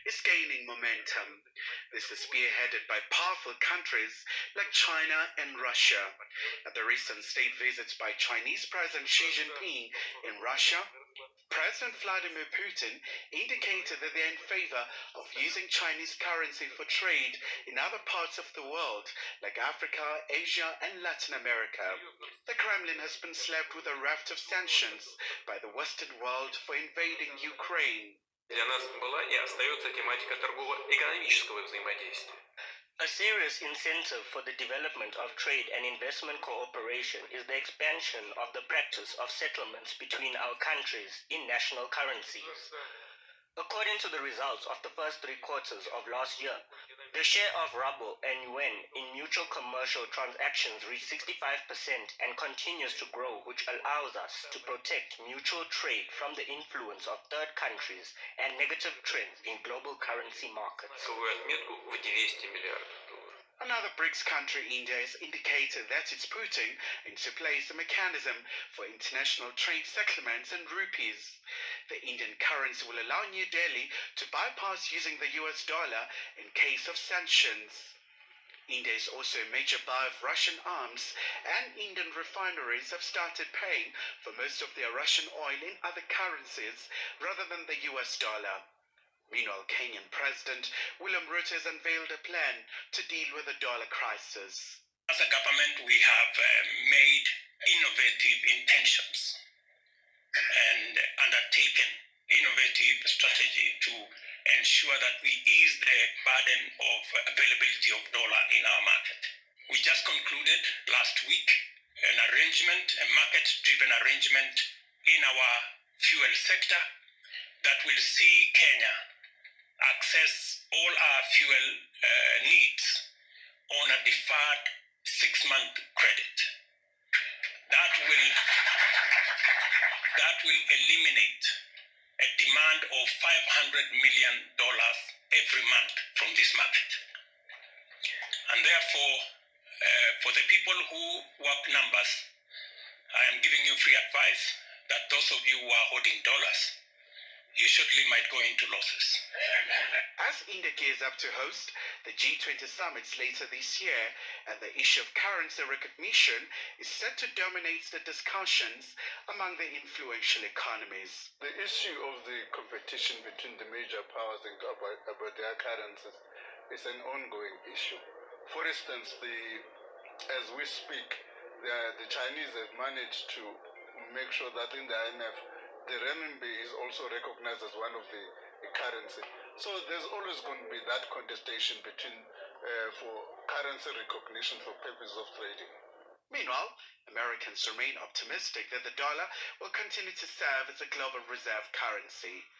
is gaining momentum. This is spearheaded by powerful countries like China and Russia. At the recent state visits by Chinese President Xi Jinping in Russia, President Vladimir Putin indicated that they are in favor of using Chinese currency for trade in other parts of the world, like Africa, Asia, and Latin America. The Kremlin has been slapped with a raft of sanctions by the Western world for invading Ukraine. Для нас была и остается тематика торгово-экономического взаимодействия. A serious incentive for the development of trade and investment cooperation is the expansion of the practice of settlements between our countries in national currencies. According to the results of the first 3 quarters of last year, the share of ruble and yuan in mutual commercial transactions reached 65% and continues to grow, which allows us to protect mutual trade from the influence of third countries and negative trends in global currency markets. Отметку в 200 миллиардов долларов. Another BRICS country, India, has indicated that it's putting into place a mechanism for international trade settlements in rupees. The Indian currency will allow New Delhi to bypass using the US dollar in case of sanctions. India is also a major buyer of Russian arms, and Indian refineries have started paying for most of their Russian oil in other currencies rather than the US dollar. Meanwhile, Kenyan President William Ruto has unveiled a plan to deal with the dollar crisis. As a government, we have made innovative intentions and undertaken innovative strategy to ensure that we ease the burden of availability of dollar in our market. We just concluded last week an arrangement, a market-driven arrangement in our fuel sector that will see Kenya access all our fuel needs on a deferred 6-month credit. That will eliminate a demand of $500 million every month from this market. And therefore, for the people who work numbers, I am giving you free advice that those of you who are holding dollars, you surely might go into losses. As India gears up to host the G20 summits later this year, and the issue of currency recognition is set to dominate the discussions among the influential economies. The issue of the competition between the major powers about their currencies is an ongoing issue. For instance, as we speak, the Chinese have managed to make sure that in the IMF, the renminbi is also recognized as one of the currency. So there's always going to be that contestation for currency recognition for purposes of trading. Meanwhile, Americans remain optimistic that the dollar will continue to serve as a global reserve currency.